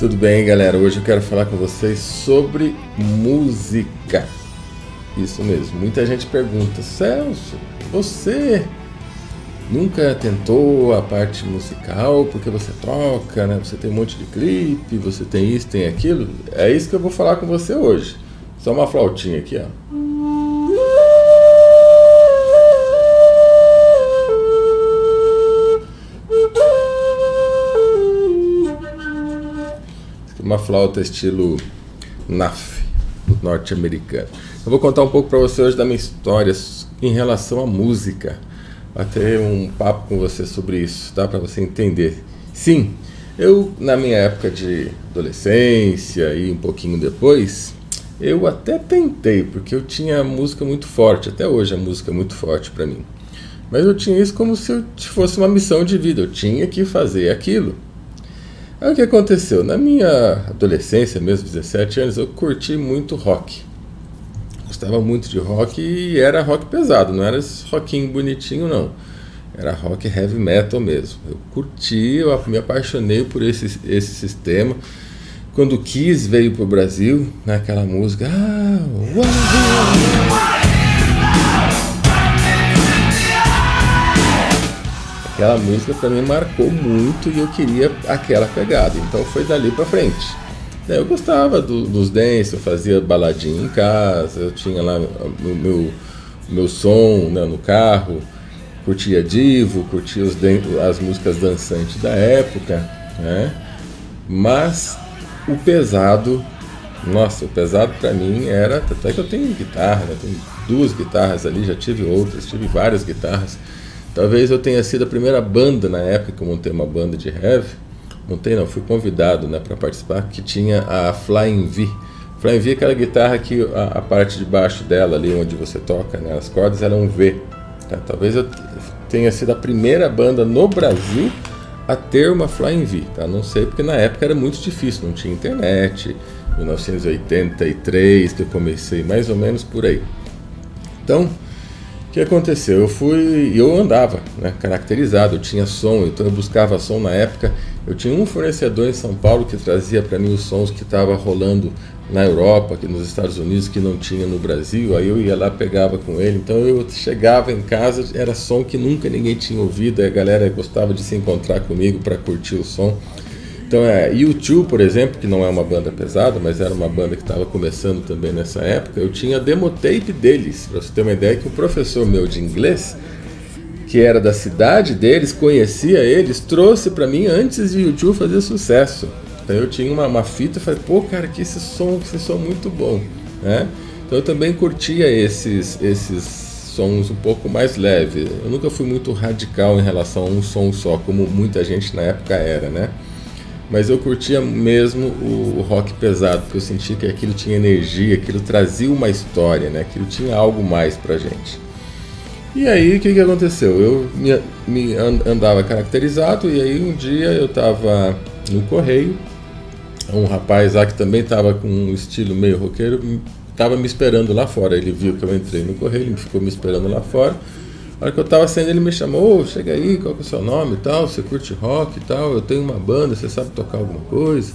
Tudo bem, galera? Hoje eu quero falar com vocês sobre música. Isso mesmo, muita gente pergunta: Celso, você nunca tentou a parte musical porque você troca, né? Você tem um monte de clipe, você tem isso, tem aquilo. É isso que eu vou falar com você hoje. Só uma flautinha aqui, ó. Uma flauta estilo NAF, norte-americano. Eu vou contar um pouco para você hoje da minha história em relação à música. Vou ter um papo com você sobre isso, tá? Para você entender. Sim, eu na minha época de adolescência e um pouquinho depois, eu até tentei, porque eu tinha a música muito forte. Até hoje a música é muito forte para mim. Mas eu tinha isso como se fosse uma missão de vida. Eu tinha que fazer aquilo. Aí o que aconteceu? Na minha adolescência, mesmo 17 anos, eu curti muito rock. Gostava muito de rock e era rock pesado, não era esse rockinho bonitinho não. Era rock heavy metal mesmo. Eu curti, eu me apaixonei por esse sistema. Quando o Kiss veio pro Brasil, naquela música... Aquela música para mim marcou muito e eu queria aquela pegada, então foi dali para frente. Eu gostava dos dance, eu fazia baladinha em casa, eu tinha lá o meu som, né, no carro, curtia Divo, curtia as músicas dançantes da época, né? Mas o pesado, nossa, o pesado para mim era, até que eu tenho guitarra, né, tenho 2 guitarras ali, já tive outras, tive várias guitarras. Talvez eu tenha sido a primeira banda na época que eu montei uma banda de heavy. Montei não, fui convidado, né, para participar, que tinha a Flying V. Flying V é aquela guitarra que a parte de baixo dela, ali onde você toca, né, as cordas, ela é um V. Tá? Talvez eu tenha sido a primeira banda no Brasil a ter uma Flying V. Tá? Não sei, porque na época era muito difícil, não tinha internet. 1983 que eu comecei, mais ou menos por aí. Então... o que aconteceu? Eu andava, né, caracterizado, eu tinha som, então eu buscava som na época. Eu tinha um fornecedor em São Paulo que trazia para mim os sons que estava rolando na Europa, aqui nos Estados Unidos, que não tinha no Brasil. Aí eu ia lá, pegava com ele. Então eu chegava em casa, era som que nunca ninguém tinha ouvido, a galera gostava de se encontrar comigo para curtir o som. Então U2, por exemplo, que não é uma banda pesada, mas era uma banda que estava começando também nessa época, eu tinha demotape deles, para você ter uma ideia, que o professor meu de inglês, que era da cidade deles, conhecia eles, trouxe para mim antes de U2 fazer sucesso. Então eu tinha uma fita e falei, pô, cara, que esse som muito bom, né? Então eu também curtia esses sons um pouco mais leves. Eu nunca fui muito radical em relação a um som só, como muita gente na época era, né? Mas eu curtia mesmo o rock pesado, porque eu sentia que aquilo tinha energia, aquilo trazia uma história, né? Aquilo tinha algo mais pra gente. E aí, o que aconteceu? Eu andava caracterizado, e aí um dia eu estava no correio, um rapaz lá que também estava com um estilo meio roqueiro, estava me esperando lá fora. Ele viu que eu entrei no correio, ele ficou me esperando lá fora. Na hora que eu tava saindo, ele me chamou, chega aí, qual que é o seu nome e tal, você curte rock e tal, eu tenho uma banda, você sabe tocar alguma coisa?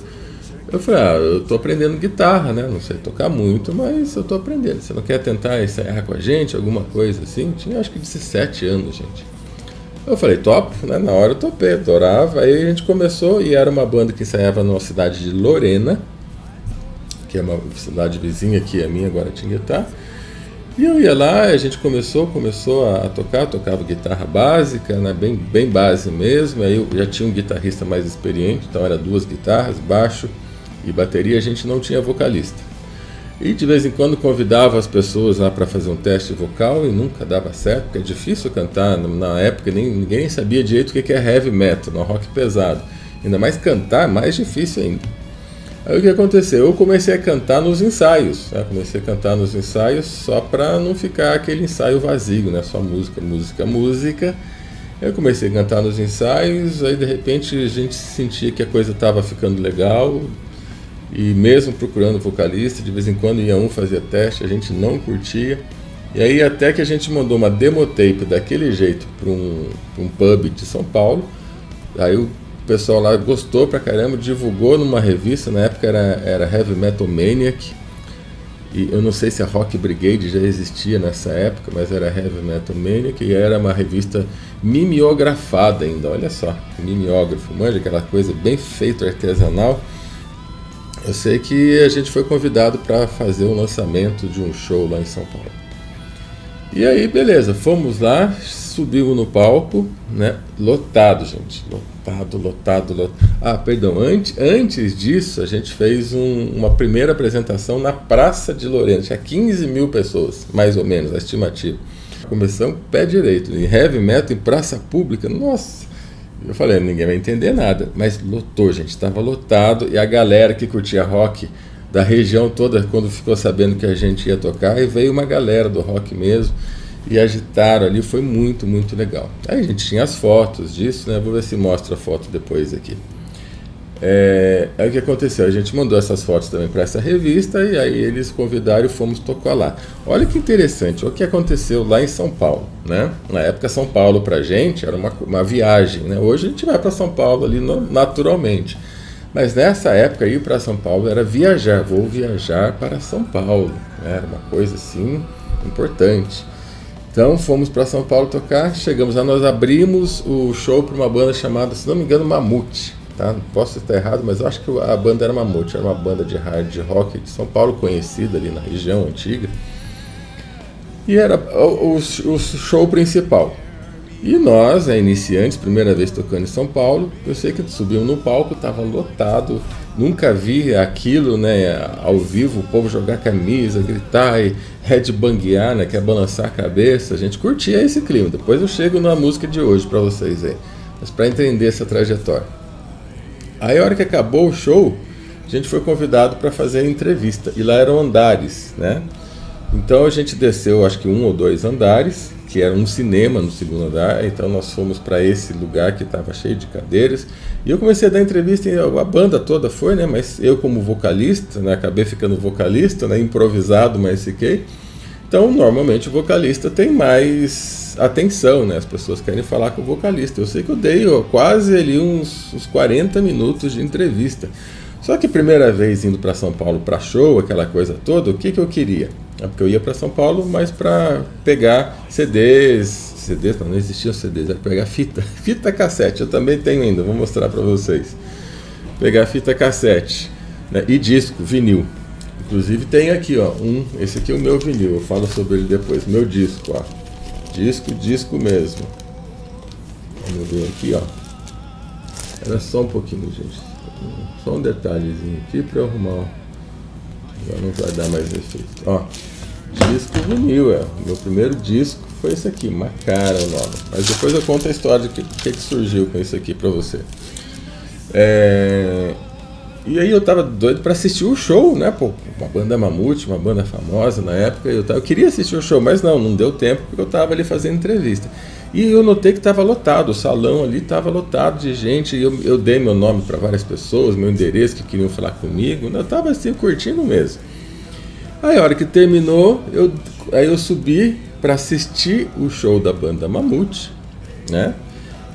Eu falei, eu tô aprendendo guitarra, né, não sei tocar muito, mas eu tô aprendendo, você não quer tentar ensaiar com a gente, alguma coisa assim? Eu tinha acho que 17 anos, gente. Eu falei, topo, né, na hora eu topei, adorava, aí a gente começou, e era uma banda que ensaiava numa cidade de Lorena, que é uma cidade vizinha aqui, a minha, Guaratinguetá. E eu ia lá, a gente começou a tocar, tocava guitarra básica, né, bem base mesmo. Aí eu já tinha um guitarrista mais experiente, então era 2 guitarras, baixo e bateria, a gente não tinha vocalista. E de vez em quando convidava as pessoas lá para fazer um teste vocal e nunca dava certo, porque é difícil cantar, na época ninguém sabia direito o que é heavy metal, no rock pesado. Ainda mais cantar, mais difícil ainda. Aí o que aconteceu? Eu comecei a cantar nos ensaios, né? Comecei a cantar nos ensaios só para não ficar aquele ensaio vazio, né? Só música. Eu comecei a cantar nos ensaios, aí de repente a gente sentia que a coisa estava ficando legal, e mesmo procurando vocalista, de vez em quando ia fazia teste, a gente não curtia. E aí até que a gente mandou uma demotape daquele jeito para um pub de São Paulo. Aí o pessoal lá gostou pra caramba, divulgou numa revista, na época era Heavy Metal Maniac, e eu não sei se a Rock Brigade já existia nessa época, mas era Heavy Metal Maniac, e era uma revista mimeografada ainda, olha só, mimeógrafo, manja, aquela coisa bem feito, artesanal. Eu sei que a gente foi convidado para fazer o lançamento de um show lá em São Paulo. E aí, beleza, fomos lá, subimos no palco, né? Lotado, gente. Lotado. Ah, perdão, antes disso, a gente fez uma primeira apresentação na Praça de Lorena. Tinha 15 mil pessoas, mais ou menos, a estimativa. Começamos pé direito, em heavy metal, em praça pública, nossa. Eu falei, ninguém vai entender nada, mas lotou, gente, estava lotado, e a galera que curtia rock da região toda, quando ficou sabendo que a gente ia tocar, e veio uma galera do rock mesmo, e agitaram ali, foi muito, muito legal. Aí a gente tinha as fotos disso, né? Vou ver se mostra a foto depois aqui. Aí o que aconteceu? A gente mandou essas fotos também para essa revista, e aí eles convidaram e fomos tocar lá. Olha que interessante, o que aconteceu lá em São Paulo, né? Na época, São Paulo pra gente era uma viagem, né? Hoje a gente vai para São Paulo ali naturalmente, mas nessa época ir para São Paulo era viajar, vou viajar para São Paulo, né? Era uma coisa assim importante. Então fomos para São Paulo tocar, chegamos lá, nós abrimos o show para uma banda chamada, se não me engano, Mamute. Tá? Não posso estar errado, mas eu acho que a banda era Mamute, era uma banda de hard rock de São Paulo, conhecida ali na região antiga. E era o show principal. E nós, iniciantes, primeira vez tocando em São Paulo, eu sei que subimos no palco, estava lotado, nunca vi aquilo, né, ao vivo, o povo jogar camisa, gritar e headbanguear, né, que é balançar a cabeça. A gente curtia esse clima. Depois eu chego na música de hoje para vocês aí, mas para entender essa trajetória. Aí a hora que acabou o show, a gente foi convidado para fazer entrevista, e lá eram andares, né? Então a gente desceu, acho que 1 ou 2 andares, que era um cinema no segundo andar, então nós fomos para esse lugar que estava cheio de cadeiras, e eu comecei a dar entrevista, e a banda toda foi, né? Mas eu como vocalista, né? Acabei ficando vocalista, né? Improvisado, mas fiquei. Então, normalmente o vocalista tem mais atenção, né? As pessoas querem falar com o vocalista. Eu sei que eu dei quase ali uns 40 minutos de entrevista. Só que primeira vez indo para São Paulo para show, aquela coisa toda, o que eu queria? Porque eu ia para São Paulo, mas para pegar CDs, não existiam CDs, era pegar fita cassete. Eu também tenho ainda, vou mostrar para vocês. Pegar fita cassete, né? E disco, vinil. Inclusive tem aqui, ó, esse aqui é o meu vinil, eu falo sobre ele depois, meu disco, ó. Disco mesmo. Vamos ver aqui, ó. Era só um pouquinho, gente. Só um detalhezinho aqui pra eu arrumar. Agora não vai dar mais efeito. Ó, disco vinil, meu primeiro disco foi esse aqui, Macara o nome. Mas depois eu conto a história de que surgiu com isso aqui pra você. E aí eu tava doido pra assistir o show, né, pô, uma banda Mamute, uma banda famosa na época, eu queria assistir o show, mas não deu tempo, porque eu tava ali fazendo entrevista. E eu notei que tava lotado, o salão ali tava lotado de gente, e eu dei meu nome para várias pessoas, meu endereço, que queriam falar comigo, eu tava assim, curtindo mesmo. Aí a hora que terminou, eu subi para assistir o show da banda Mamute, né,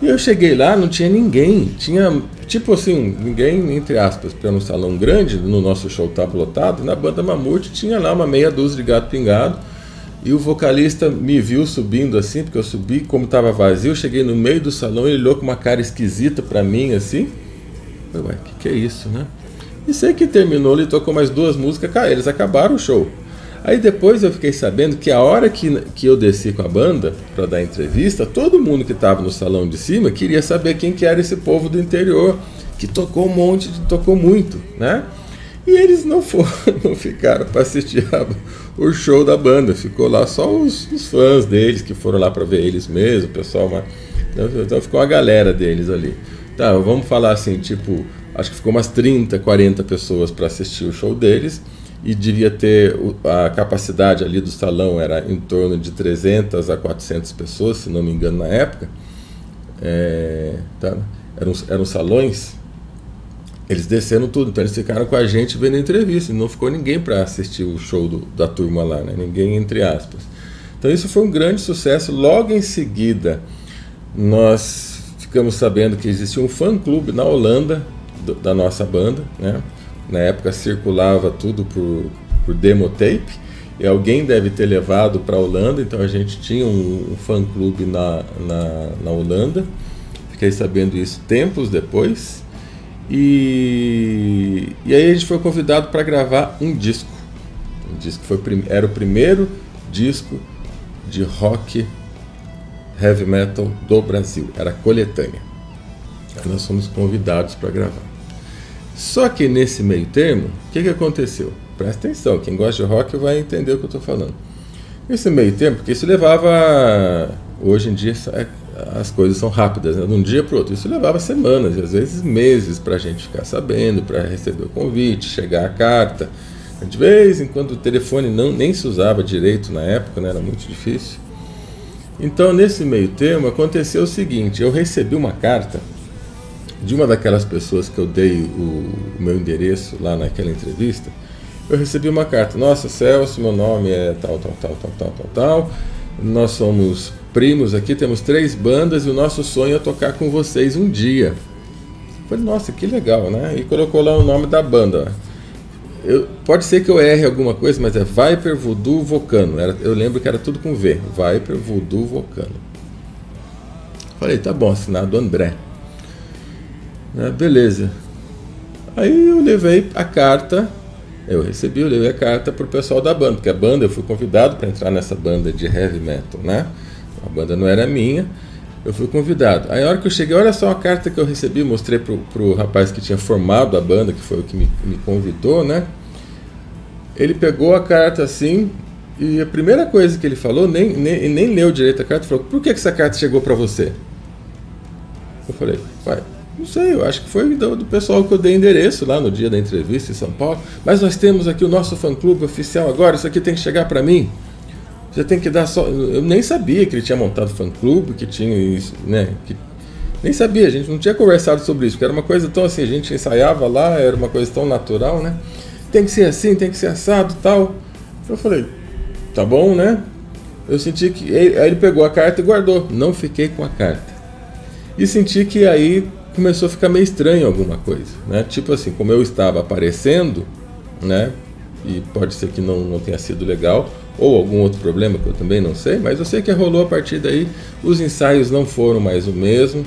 e eu cheguei lá, não tinha ninguém, tinha... Tipo assim, ninguém, entre aspas, porque era um salão grande, no nosso show estava lotado, e na banda Mamute tinha lá uma meia dúzia de gato pingado, e o vocalista me viu subindo assim, porque eu subi, como estava vazio, eu cheguei no meio do salão, ele olhou com uma cara esquisita pra mim, assim, eu falei, ué, que é isso, né? E sei que terminou, ele tocou mais 2 músicas, eles acabaram o show. Aí depois eu fiquei sabendo que a hora que eu desci com a banda para dar entrevista, todo mundo que estava no salão de cima queria saber quem que era esse povo do interior, que tocou tocou muito, né? E eles não ficaram para assistir o show da banda, ficou lá só os fãs deles, que foram lá para ver eles mesmo, o pessoal, então ficou a galera deles ali. Tá, vamos falar assim, tipo, acho que ficou umas 30, 40 pessoas para assistir o show deles, e devia ter, a capacidade ali do salão era em torno de 300 a 400 pessoas, se não me engano, na época. Tá? Eram salões, eles desceram tudo, então eles ficaram com a gente vendo a entrevista, e não ficou ninguém para assistir o show da turma lá, né? Ninguém, entre aspas. Então isso foi um grande sucesso. Logo em seguida, nós ficamos sabendo que existia um fã-clube na Holanda da nossa banda, né? Na época circulava tudo por demo tape, e alguém deve ter levado para a Holanda, então a gente tinha um fã-clube na Holanda. Fiquei sabendo isso tempos depois. E aí a gente foi convidado para gravar um disco. Era o primeiro disco de rock heavy metal do Brasil. Era coletânea. Nós fomos convidados para gravar. Só que nesse meio termo, o que aconteceu? Presta atenção, quem gosta de rock vai entender o que eu estou falando. Nesse meio tempo, porque isso levava... Hoje em dia as coisas são rápidas, né? De um dia para o outro. Isso levava semanas, e às vezes meses para a gente ficar sabendo, para receber o convite, chegar a carta. De vez em quando o telefone nem se usava direito na época, né? Era muito difícil. Então, nesse meio termo, aconteceu o seguinte: eu recebi uma carta de uma daquelas pessoas que eu dei o meu endereço lá naquela entrevista. Eu recebi uma carta: nossa, Celso, meu nome é tal. Nós somos primos aqui, temos 3 bandas e o nosso sonho é tocar com vocês um dia. Eu falei, nossa, que legal, né? E colocou lá o nome da banda. Pode ser que eu erre alguma coisa, mas é Viper Voodoo Vulcano. Eu lembro que era tudo com V. Viper Voodoo Vulcano. Falei, tá bom, assinado André. Beleza. Aí eu levei a carta. Eu levei a carta pro pessoal da banda, porque a banda, eu fui convidado para entrar nessa banda de heavy metal, né? A banda não era minha, eu fui convidado. Aí a hora que eu cheguei, olha só a carta que eu recebi, mostrei pro rapaz que tinha formado a banda, que foi o que me convidou, né? Ele pegou a carta assim, e a primeira coisa que ele falou, nem leu direito a carta, falou, por que essa carta chegou para você? Eu falei, pai, não sei, eu acho que foi do pessoal que eu dei endereço lá no dia da entrevista em São Paulo. Mas nós temos aqui o nosso fã-clube oficial agora, isso aqui tem que chegar para mim. Você tem que dar só... Eu nem sabia que ele tinha montado fã-clube, que tinha isso, né? Nem sabia, a gente não tinha conversado sobre isso, porque era uma coisa tão assim, a gente ensaiava lá, era uma coisa tão natural, né? Tem que ser assim, tem que ser assado e tal. Eu falei, tá bom, né? Eu senti que... Aí ele pegou a carta e guardou. Não fiquei com a carta. E senti que aí começou a ficar meio estranho alguma coisa, né? Tipo assim, como eu estava aparecendo, né? E pode ser que não tenha sido legal, ou algum outro problema que eu também não sei, mas eu sei que rolou a partir daí, os ensaios não foram mais o mesmo.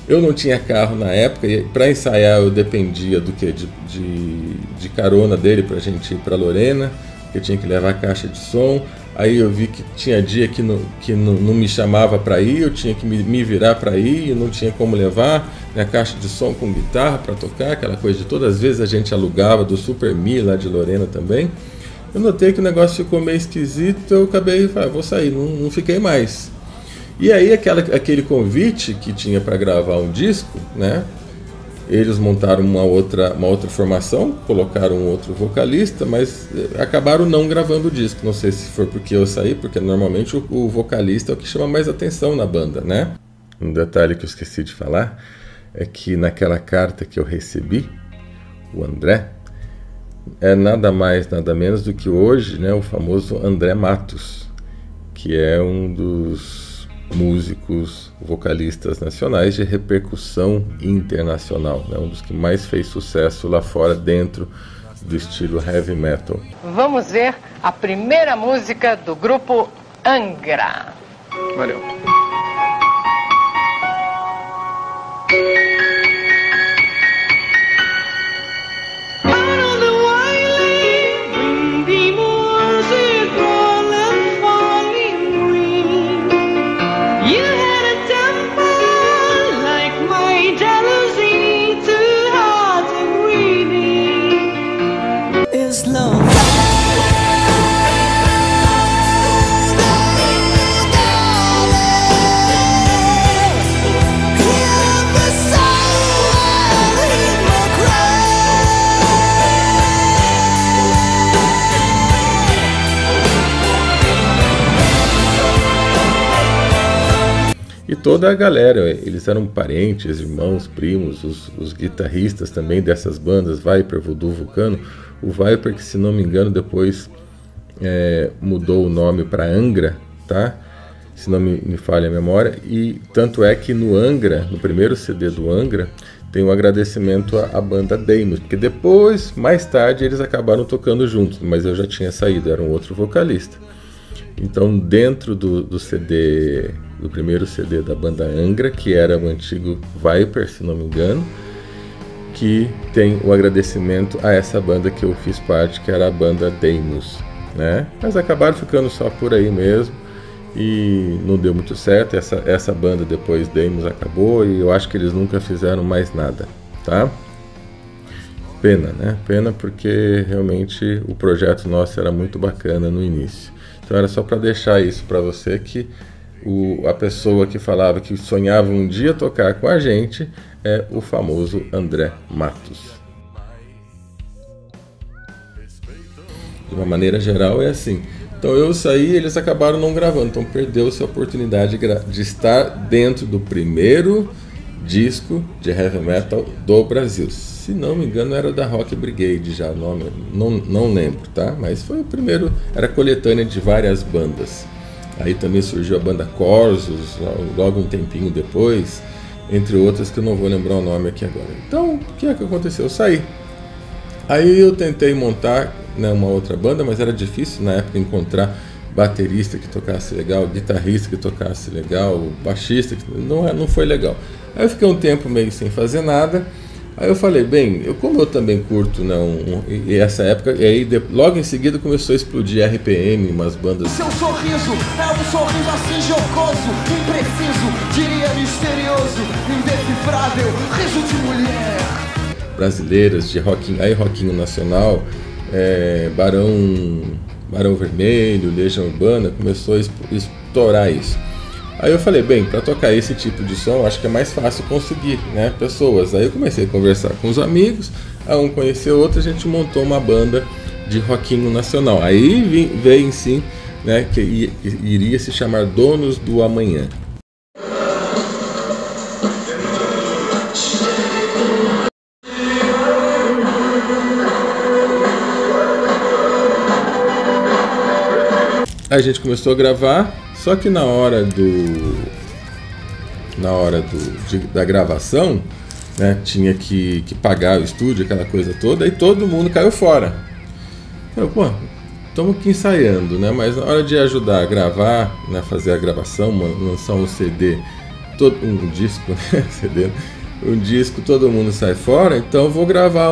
Eu não tinha carro na época, e para ensaiar eu dependia do que? De carona dele pra gente ir para Lorena, porque eu tinha que levar a caixa de som. Aí eu vi que tinha dia que não me chamava para ir, eu tinha que me virar para ir, e não tinha como levar minha caixa de som com guitarra para tocar, aquela coisa de todas as vezes a gente alugava do Super Mi lá de Lorena também. Eu notei que o negócio ficou meio esquisito, eu acabei, vou sair, não fiquei mais. E aí aquele convite que tinha para gravar um disco, né? Eles montaram uma outra formação, colocaram um outro vocalista, mas acabaram não gravando o disco. Não sei se foi porque eu saí, porque normalmente o vocalista é o que chama mais atenção na banda, né? Um detalhe que eu esqueci de falar é que naquela carta que eu recebi, o André, é nada mais, nada menos do que hoje, né, o famoso André Matos, que é um dos músicos vocalistas nacionais de repercussão internacional, né? Um dos que mais fez sucesso lá fora dentro do estilo heavy metal. Vamos ver a primeira música do grupo Angra. Valeu. E toda a galera, eles eram parentes, irmãos, primos, os guitarristas também dessas bandas, Viper, Voodoo, Vulcano. O Viper, que se não me engano depois mudou o nome para Angra, tá? se não me falha a memória, e tanto é que no Angra, no primeiro CD do Angra, tem um agradecimento à banda Deimos, porque depois, mais tarde, eles acabaram tocando juntos, mas eu já tinha saído, era um outro vocalista. Então, dentro do CD, do primeiro CD da banda Angra, que era o antigo Viper, se não me engano, que tem o agradecimento a essa banda que eu fiz parte, que era a banda Deimos, né? Mas acabaram ficando só por aí mesmo e não deu muito certo. Essa banda depois Deimos acabou e eu acho que eles nunca fizeram mais nada, tá? Pena, né? Pena, porque realmente o projeto nosso era muito bacana no início. Então era só para deixar isso para você, que a pessoa que falava que sonhava um dia tocar com a gente é o famoso André Matos. De uma maneira geral é assim. Então eu saí e eles acabaram não gravando, então perdeu-se a oportunidade de estar dentro do primeiro disco de heavy metal do Brasil. Se não me engano era da Rock Brigade já, o nome, não lembro, tá? Mas foi o primeiro, era coletânea de várias bandas. Aí também surgiu a banda Corsos, logo um tempinho depois, entre outras que eu não vou lembrar o nome aqui agora. Então, o que é que aconteceu? Eu saí. Aí eu tentei montar, né, uma outra banda, mas era difícil na época encontrar baterista que tocasse legal, guitarrista que tocasse legal, baixista, que não foi legal. Aí eu fiquei um tempo meio sem fazer nada. Aí eu falei, bem, como eu também curto, e essa época, e aí logo em seguida começou a explodir RPM, umas bandas. Seu sorriso é um sorriso assim jocoso, impreciso, diria misterioso, indecifrável, riso de mulher. Brasileiras, de rockinho nacional, Barão Vermelho, Legião Urbana, começou a estourar isso. Aí eu falei, bem, para tocar esse tipo de som, acho que é mais fácil conseguir, né, pessoas. Aí eu comecei a conversar com os amigos, um conheceu outro, a gente montou uma banda de rockinho nacional. Aí veio em si, né, que iria se chamar Donos do Amanhã. Aí a gente começou a gravar, só que na hora da gravação, né, tinha que pagar o estúdio, aquela coisa toda, e todo mundo caiu fora. Eu, pô, estamos aqui ensaiando, né, mas na hora de ajudar a gravar, né, fazer a gravação, lançar um CD, um disco, né, CD, um disco, todo mundo sai fora, então eu vou gravar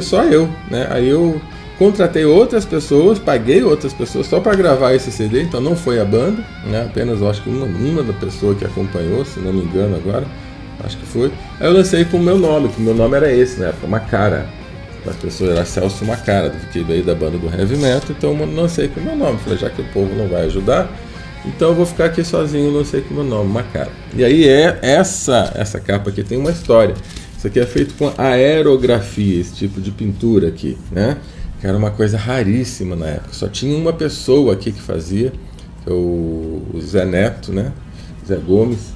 só eu, né, aí eu contratei outras pessoas, paguei outras pessoas só para gravar esse CD, então não foi a banda, né? Apenas eu acho que uma da pessoa que acompanhou, se não me engano agora, acho que foi. Aí eu lancei com o meu nome, que o meu nome era esse, né? Macara. As pessoas era Celso Macara, que veio da banda do Heavy Metal, então eu lancei com o meu nome. Falei, já que o povo não vai ajudar, então eu vou ficar aqui sozinho, lancei com o meu nome, Macara. E aí essa capa aqui tem uma história. Isso aqui é feito com aerografia, esse tipo de pintura aqui, né? Que era uma coisa raríssima na época. Só tinha uma pessoa aqui que fazia, que é o Zé Neto, né? Zé Gomes.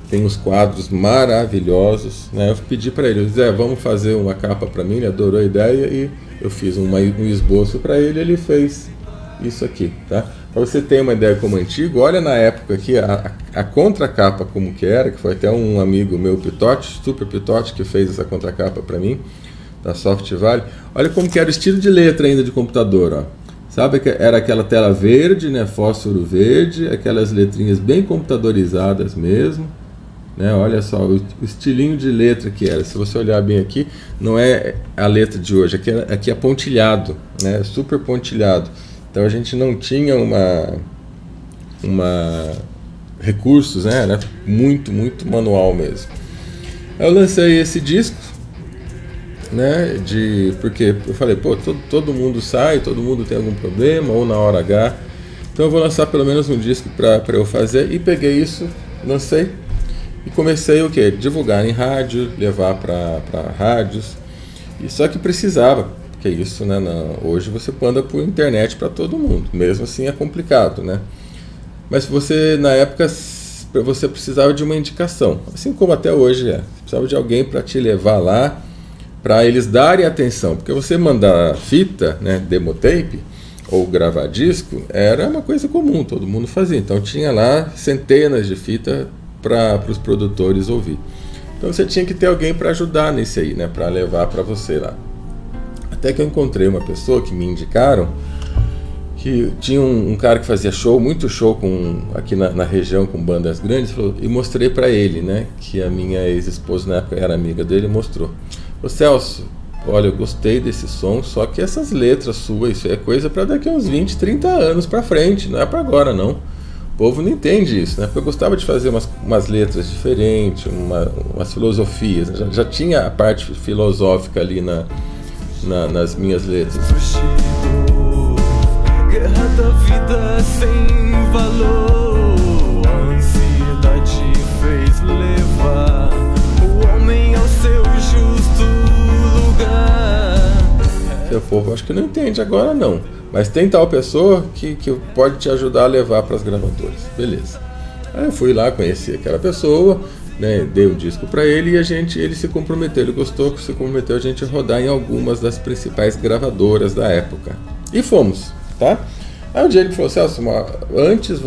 Tem uns quadros maravilhosos, né? Eu pedi para ele, Zé, vamos fazer uma capa para mim. Ele adorou a ideia e eu fiz um esboço para ele. Ele fez isso aqui, tá? Para você ter uma ideia como antigo, olha na época aqui a contracapa como que era, que foi até um amigo meu, Pitote, Super Pitote, que fez essa contracapa para mim, da Soft Valley. Olha como que era o estilo de letra ainda de computador, ó. Sabe que era aquela tela verde, né, fósforo verde, aquelas letrinhas bem computadorizadas mesmo, né? Olha só o estilinho de letra que era. Se você olhar bem aqui, não é a letra de hoje, aqui é pontilhado, né, super pontilhado. Então a gente não tinha recursos, né, muito manual mesmo. Eu lancei esse disco, né, porque eu falei, pô, todo mundo sai, todo mundo tem algum problema, ou na hora H, então eu vou lançar pelo menos um disco para eu fazer, e peguei isso, lancei, e comecei o quê? Divulgar em rádio, levar para rádios, e só que precisava, porque isso, né, hoje você anda por internet para todo mundo, mesmo assim é complicado, né, mas você, na época, você precisava de uma indicação, assim como até hoje é, você precisava de alguém para te levar lá, para eles darem atenção, porque você mandar fita, né, demo tape, ou gravar disco era uma coisa comum, todo mundo fazia. Então tinha lá centenas de fitas para os produtores ouvir. Então você tinha que ter alguém para ajudar nisso aí, né, para levar para você lá. Até que eu encontrei uma pessoa que me indicaram, que tinha um cara que fazia show, muito show aqui na região com bandas grandes, e mostrei para ele, né, que a minha ex-esposa na época era amiga dele, e mostrou. Ô Celso, olha, eu gostei desse som, só que essas letras suas, isso é coisa para daqui a uns 20, 30 anos para frente, não é para agora não. O povo não entende isso, né? Porque eu gostava de fazer umas letras diferentes, umas filosofias, já tinha a parte filosófica ali nas minhas letras. Guerra da vida sem valor, a ansiedade fez levar o homem ao seu justo lugar. Seu povo acho que não entende agora não, mas tem tal pessoa que pode te ajudar a levar para as gravadoras, beleza. Aí eu fui lá, conheci aquela pessoa, né, dei um disco para ele e ele se comprometeu, ele gostou, se comprometeu a gente rodar em algumas das principais gravadoras da época. E fomos, tá? Aí um dia ele falou, Celso, antes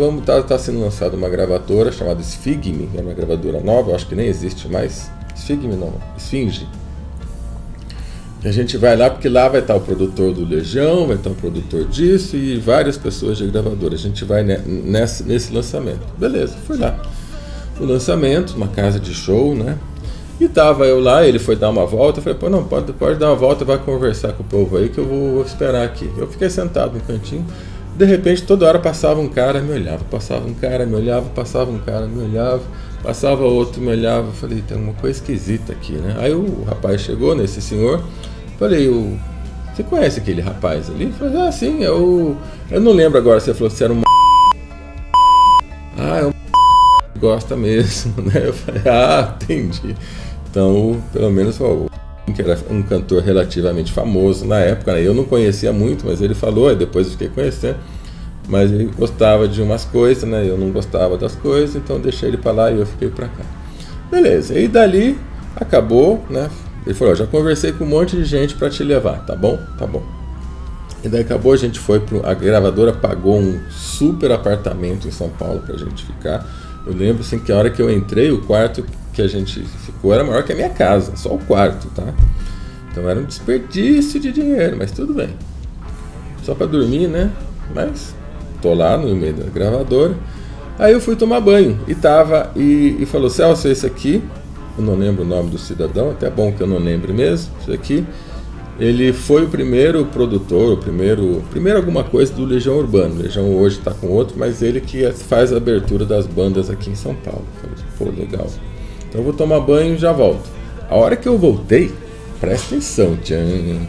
tá sendo lançada uma gravadora chamada Sfigme, é uma gravadora nova, eu acho que nem existe mais. Sfigme não, Esfinge. E a gente vai lá, porque lá vai estar o produtor do Legião, vai estar o produtor disso e várias pessoas de gravadora. A gente vai nesse lançamento. Beleza, fui lá. O lançamento, uma casa de show, né? E tava eu lá, ele foi dar uma volta, eu falei, pô, não, pode dar uma volta, vai conversar com o povo aí que eu vou esperar aqui. Eu fiquei sentado no cantinho, de repente toda hora passava um cara, me olhava, passava um cara, me olhava, passava um cara, me olhava, passava outro, me olhava, eu falei, tem uma coisa esquisita aqui, né? Aí o rapaz chegou, nesse senhor, falei, você conhece aquele rapaz ali? Eu falei, ah, sim, eu não lembro agora, você falou que você era um ah, é um gosta mesmo, né? Eu falei, ah, entendi. Então, pelo menos, que era um cantor relativamente famoso na época, né? Eu não conhecia muito, mas ele falou, e depois eu fiquei conhecendo, mas ele gostava de umas coisas, né? Eu não gostava das coisas, então deixei ele para lá e eu fiquei para cá. Beleza, e dali acabou, né? Ele falou, já conversei com um monte de gente para te levar, tá bom? Tá bom. E daí acabou, a gente foi a gravadora pagou um super apartamento em São Paulo pra gente ficar. Eu lembro assim que a hora que eu entrei, o quarto que a gente ficou era maior que a minha casa, só o quarto, tá? Então era um desperdício de dinheiro, mas tudo bem. Só para dormir, né? Mas tô lá no meio da gravadora. Aí eu fui tomar banho e falou, Celso, esse aqui, eu não lembro o nome do cidadão, até bom que eu não lembre mesmo, esse aqui, ele foi o primeiro produtor, o primeiro alguma coisa do Legião Urbano. O Legião hoje está com outro, mas ele que faz a abertura das bandas aqui em São Paulo. Falei, pô, legal. Então eu vou tomar banho e já volto. A hora que eu voltei, presta atenção, tchan.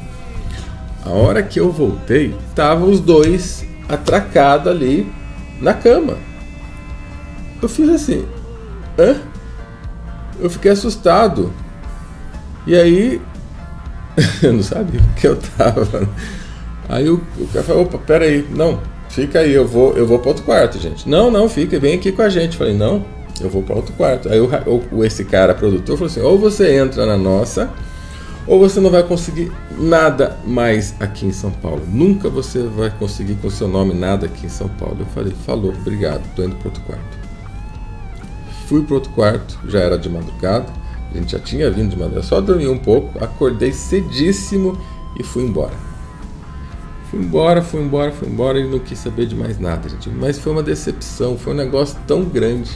A hora que eu voltei, estavam os dois atracados ali na cama. Eu fiz assim, hã? Eu fiquei assustado. E aí, eu não sabia o que eu tava. Aí o cara falou, opa, peraí, não, fica aí, eu vou para outro quarto, gente. Não, fica, vem aqui com a gente. Falei, não, eu vou para outro quarto. Aí esse cara, produtor, falou assim, ou você entra na nossa, ou você não vai conseguir nada mais aqui em São Paulo. Nunca você vai conseguir com seu nome nada aqui em São Paulo. Eu falei, falou, obrigado, tô indo para outro quarto. Fui para outro quarto, já era de madrugada, a gente já tinha vindo de madrugada, só dormi um pouco, acordei cedíssimo e fui embora. Fui embora e não quis saber de mais nada, gente. Mas foi uma decepção, foi um negócio tão grande,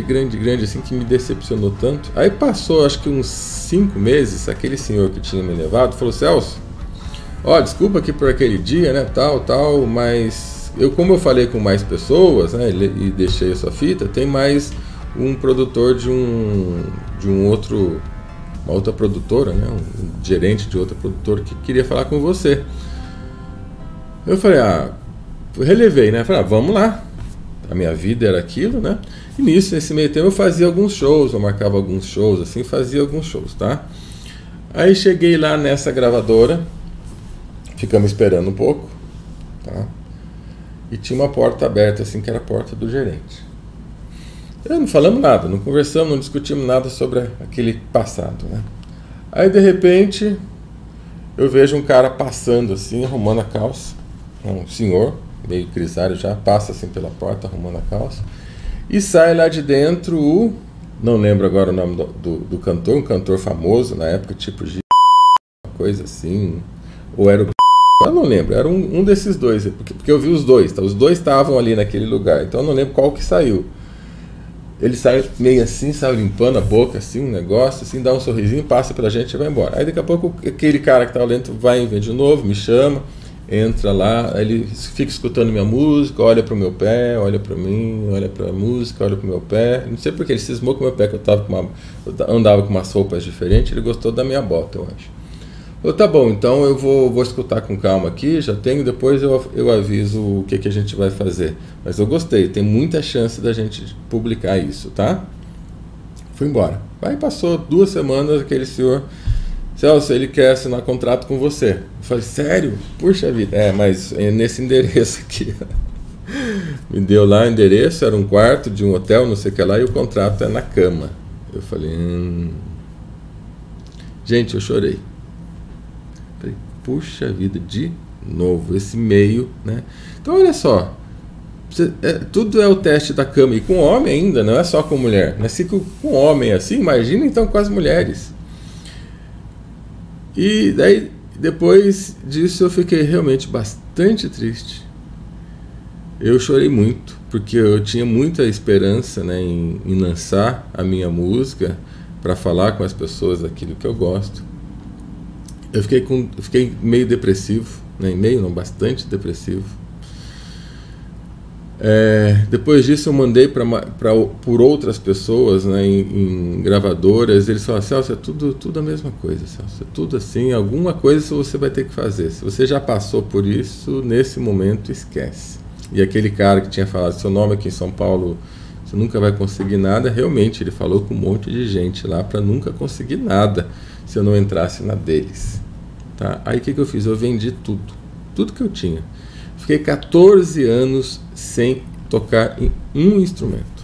grande, assim, que me decepcionou tanto. Aí passou, acho que uns 5 meses, aquele senhor que tinha me levado falou, Celso, ó, desculpa aqui por aquele dia, né, tal, mas como eu falei com mais pessoas, né, e deixei a sua fita, tem mais um produtor de uma outra produtora, né, um gerente de outra produtora que queria falar com você. Eu falei, relevei, né, falei, vamos lá. A minha vida era aquilo, né, e nesse meio tempo eu fazia alguns shows, eu marcava alguns shows, assim, fazia alguns shows, tá. Aí cheguei lá nessa gravadora, ficamos esperando um pouco, tá. E tinha uma porta aberta, assim, que era a porta do gerente. Não falamos nada, não conversamos, não discutimos nada sobre aquele passado, né? Aí, de repente, eu vejo um cara passando assim, arrumando a calça, um senhor, meio grisalho já, passa assim pela porta, arrumando a calça, e sai lá de dentro o, não lembro agora o nome do cantor, um cantor famoso na época, tipo de uma coisa assim, ou era o... Eu não lembro, era um desses dois, porque eu vi os dois, tá? Os dois estavam ali naquele lugar, então eu não lembro qual que saiu. Ele sai meio assim, sai limpando a boca, assim, um negócio, assim, dá um sorrisinho, passa pela gente e vai embora. Aí daqui a pouco aquele cara que estava dentro vai ver de novo, me chama, entra lá, aí ele fica escutando minha música, olha pro meu pé, olha pra mim, olha pra música, olha pro meu pé. Não sei porque ele cismou com o meu pé, que eu andava com umas roupas diferentes, ele gostou da minha bota, eu acho. Eu, tá bom, então eu vou escutar com calma aqui, já tenho, depois eu aviso o que a gente vai fazer. Mas eu gostei, tem muita chance da gente publicar isso, tá? Fui embora. Aí passou 2 semanas, aquele senhor, Celso, ele quer assinar contrato com você. Eu falei, sério? Puxa vida. Mas é nesse endereço aqui. Me deu lá o endereço, era um quarto de um hotel, não sei o que lá, e o contrato é na cama. Eu falei, Gente, eu chorei. Falei, puxa vida, de novo, esse meio, né? Então, olha só, tudo é o teste da cama, e com homem ainda, não é só com mulher. Mas se com homem assim, imagina então com as mulheres. E daí, depois disso, eu fiquei realmente bastante triste. Eu chorei muito, porque eu tinha muita esperança, né, em lançar a minha música para falar com as pessoas daquilo que eu gosto. Eu fiquei meio depressivo, né? Meio não, bastante depressivo. Depois disso eu mandei por outras pessoas, né, em gravadoras. Eles falaram, Celso, é tudo a mesma coisa, Celso, é tudo assim, alguma coisa você vai ter que fazer. Se você já passou por isso, nesse momento esquece. E aquele cara que tinha falado, seu nome aqui em São Paulo, você nunca vai conseguir nada, realmente ele falou com um monte de gente lá para nunca conseguir nada se eu não entrasse na deles, tá? Aí o que eu fiz? Eu vendi tudo que eu tinha. Fiquei 14 anos sem tocar em um instrumento.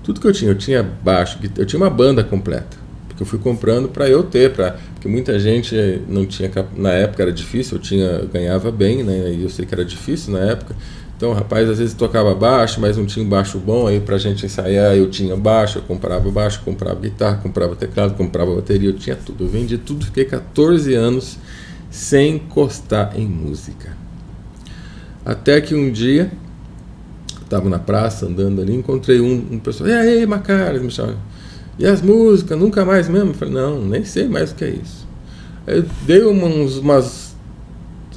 Tudo que eu tinha baixo, eu tinha uma banda completa, porque eu fui comprando para eu ter, porque muita gente não tinha, na época era difícil, eu ganhava bem, né? E eu sei que era difícil na época. Então, rapaz, às vezes tocava baixo, mas não tinha um baixo bom, aí pra gente ensaiar eu tinha baixo, eu comprava guitarra, comprava teclado, comprava bateria, eu tinha tudo. Eu vendi tudo, fiquei 14 anos sem encostar em música. Até que um dia, estava na praça, andando ali, encontrei um pessoal, e aí, Macara, me chama, e as músicas, nunca mais mesmo? Eu falei, não, nem sei mais o que é isso. Aí eu dei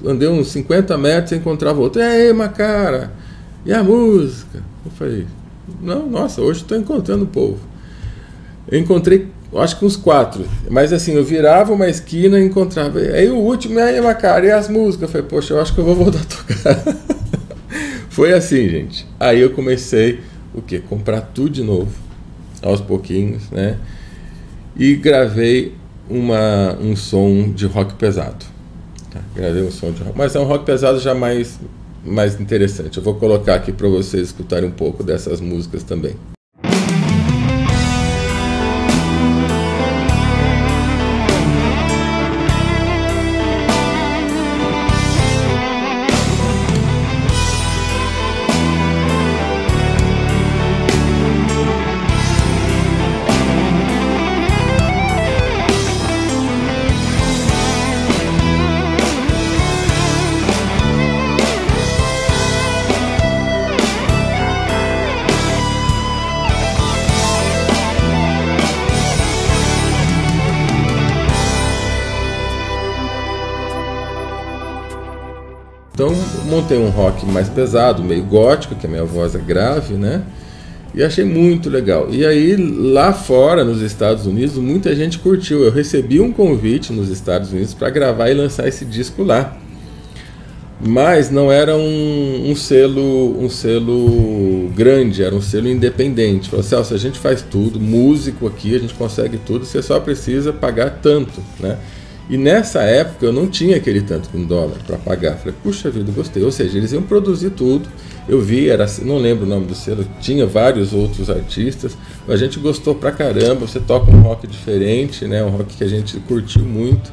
andei uns 50 metros e encontrava outro. E aí, Macara? E a música? Eu falei, não, nossa, hoje estou encontrando o povo. Eu encontrei, acho que uns 4. Mas assim, eu virava uma esquina e encontrava. Aí o último, e aí, Macara? E as músicas? Eu falei, poxa, eu acho que eu vou voltar a tocar. Foi assim, gente. Aí eu comecei, o quê? Comprar tudo de novo, aos pouquinhos, né? E gravei um som de rock pesado. Gravei um som de rock, mas é um rock pesado já mais interessante. Eu vou colocar aqui para vocês escutarem um pouco dessas músicas também. Então montei um rock mais pesado, meio gótico, que a minha voz é grave, né? E achei muito legal. E aí lá fora, nos Estados Unidos, muita gente curtiu. Eu recebi um convite nos Estados Unidos para gravar e lançar esse disco lá. Mas não era um selo grande, era um selo independente. Falei, Celso, a gente faz tudo, músico aqui, a gente consegue tudo, você só precisa pagar tanto, né? E nessa época eu não tinha aquele tanto em dólar para pagar. Falei, puxa vida, gostei. Ou seja, eles iam produzir tudo. Eu vi, não lembro o nome do selo, tinha vários outros artistas. A gente gostou pra caramba, você toca um rock diferente, né? Um rock que a gente curtiu muito.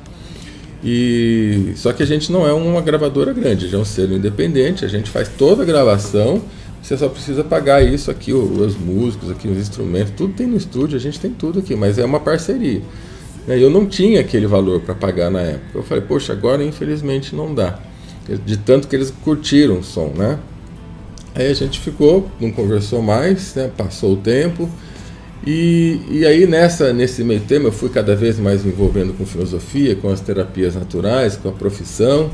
E só que a gente não é uma gravadora grande, a gente é um selo independente, a gente faz toda a gravação, você só precisa pagar isso aqui, os músicos, aqui, os instrumentos, tudo tem no estúdio, a gente tem tudo aqui, mas é uma parceria. Eu não tinha aquele valor para pagar na época. Eu falei, poxa, agora infelizmente não dá. De tanto que eles curtiram o som, né? Aí a gente ficou, não conversou mais, né? Passou o tempo. E aí nesse meio tempo eu fui cada vez mais me envolvendo com filosofia, com as terapias naturais, com a profissão,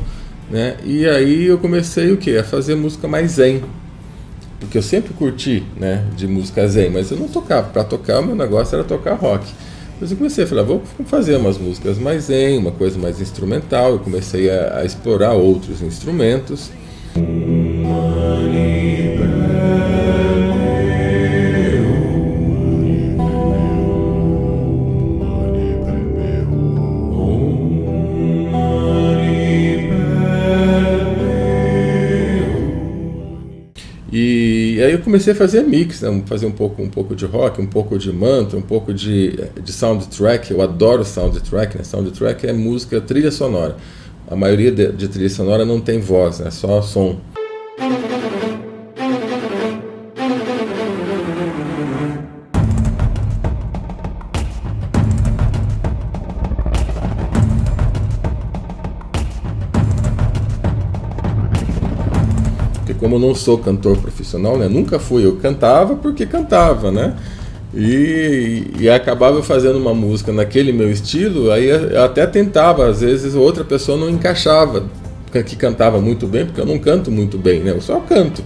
né? E aí eu comecei o quê? A fazer música mais zen. Porque eu sempre curti, né, de música zen, mas eu não tocava. Para tocar, o meu negócio era tocar rock. Mas eu comecei a falar, vou fazer umas músicas mais zen, uma coisa mais instrumental. Eu comecei a explorar outros instrumentos. E aí eu comecei a fazer mix, né? Fazer um pouco de rock, um pouco de mantra, um pouco de soundtrack. Eu adoro soundtrack, né? Soundtrack é música, trilha sonora. A maioria de trilha sonora não tem voz, é só som. Como eu não sou cantor profissional, né? Nunca fui, eu cantava porque cantava, né? E acabava fazendo uma música naquele meu estilo, aí eu até tentava, às vezes outra pessoa não encaixava, que cantava muito bem, porque eu não canto muito bem, né? Eu só canto,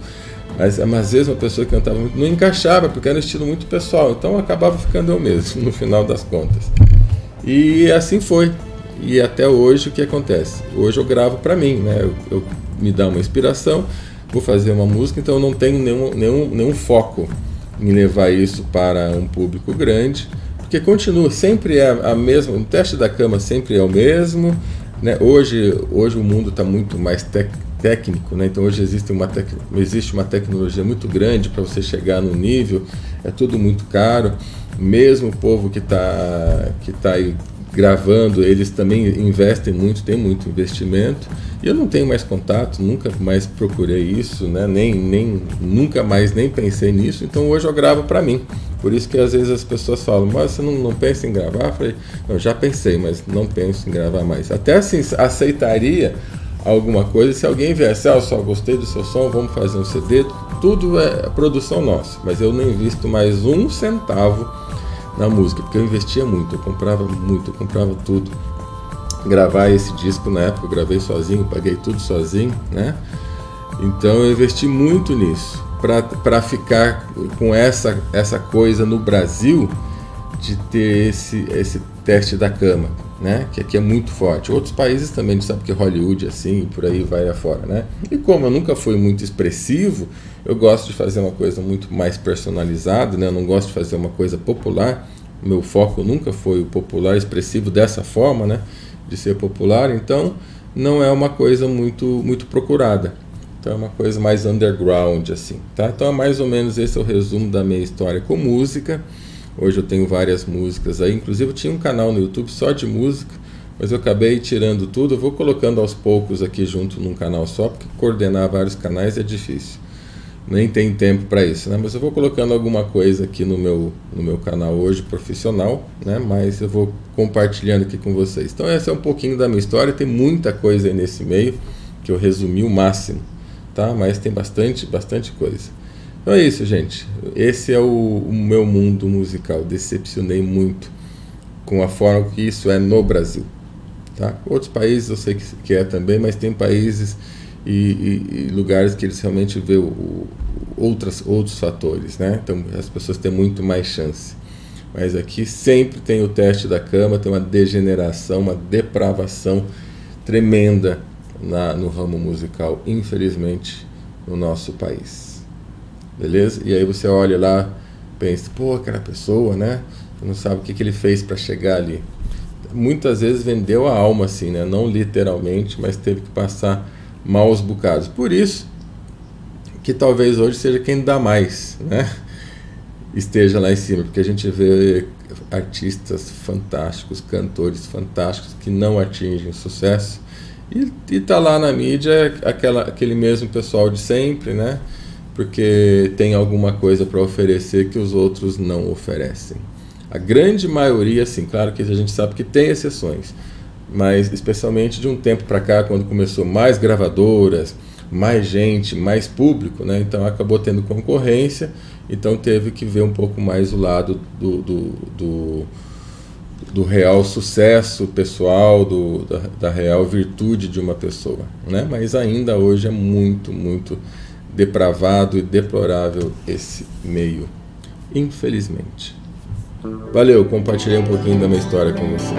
mas às vezes uma pessoa que cantava muito não encaixava, porque era um estilo muito pessoal, então acabava ficando eu mesmo, no final das contas. E assim foi. E até hoje o que acontece? Hoje eu gravo para mim, né? Eu me dá uma inspiração, vou fazer uma música, então eu não tenho nenhum foco em levar isso para um público grande, porque continua, sempre é a mesma, o teste da cama sempre é o mesmo, né? Hoje o mundo está muito mais técnico, né? Então hoje existe uma tecnologia muito grande para você chegar no nível, é tudo muito caro, mesmo o povo que tá aí gravando, eles também investem muito, tem muito investimento, e eu não tenho mais contato, nunca mais procurei isso, né? Nunca mais nem pensei nisso, então hoje eu gravo para mim. Por isso que às vezes as pessoas falam, mas você não pensa em gravar? Eu falei, não, já pensei, mas não penso em gravar mais. Até assim, aceitaria alguma coisa se alguém viesse, eu só gostei do seu som, vamos fazer um CD, tudo é produção nossa, mas eu não invisto mais um centavo na música, porque eu investia muito, eu comprava tudo. Gravar esse disco na época, eu gravei sozinho, paguei tudo sozinho, né? Então eu investi muito nisso, para ficar com essa coisa no Brasil de ter esse teste da cama, né? Que aqui é muito forte. Outros países também, a gente sabe que Hollywood assim, por aí vai afora, né? E como eu nunca fui muito expressivo, eu gosto de fazer uma coisa muito mais personalizada, né? Eu não gosto de fazer uma coisa popular. O meu foco nunca foi o popular expressivo dessa forma, né? De ser popular, então não é uma coisa muito procurada. Então é uma coisa mais underground, assim, tá? Então é mais ou menos esse é o resumo da minha história com música. Hoje eu tenho várias músicas aí, inclusive eu tinha um canal no YouTube só de música, mas eu acabei tirando tudo, eu vou colocando aos poucos aqui junto num canal só, porque coordenar vários canais é difícil. Nem tem tempo para isso, né? Mas eu vou colocando alguma coisa aqui no meu canal hoje profissional, né? Mas eu vou compartilhando aqui com vocês. Então essa é um pouquinho da minha história, tem muita coisa aí nesse meio, que eu resumi o máximo, tá? Mas tem bastante coisa. Então é isso, gente. Esse é o meu mundo musical. Decepcionei muito com a forma que isso é no Brasil, tá? Outros países eu sei que é também, mas tem países e lugares que eles realmente vê outros fatores, né? Então as pessoas têm muito mais chance. Mas aqui sempre tem o teste da cama, tem uma degeneração, uma depravação tremenda no ramo musical, infelizmente, no nosso país. Beleza? E aí você olha lá, pensa, pô, aquela pessoa, né? Você não sabe o que ele fez para chegar ali. Muitas vezes vendeu a alma assim, né? Não literalmente, mas teve que passar maus bocados. Por isso que talvez hoje seja quem dá mais, né? esteja lá em cima, porque a gente vê artistas fantásticos, cantores fantásticos que não atingem sucesso e tá lá na mídia aquele mesmo pessoal de sempre, né? Porque tem alguma coisa para oferecer que os outros não oferecem. A grande maioria, sim, claro que a gente sabe que tem exceções, mas especialmente de um tempo para cá, quando começou mais gravadoras, mais gente, mais público, né? Então acabou tendo concorrência, então teve que ver um pouco mais o lado do real sucesso pessoal, da real virtude de uma pessoa, né? Mas ainda hoje é muito, muito depravado e deplorável esse meio, infelizmente. Valeu, compartilhei um pouquinho da minha história com você.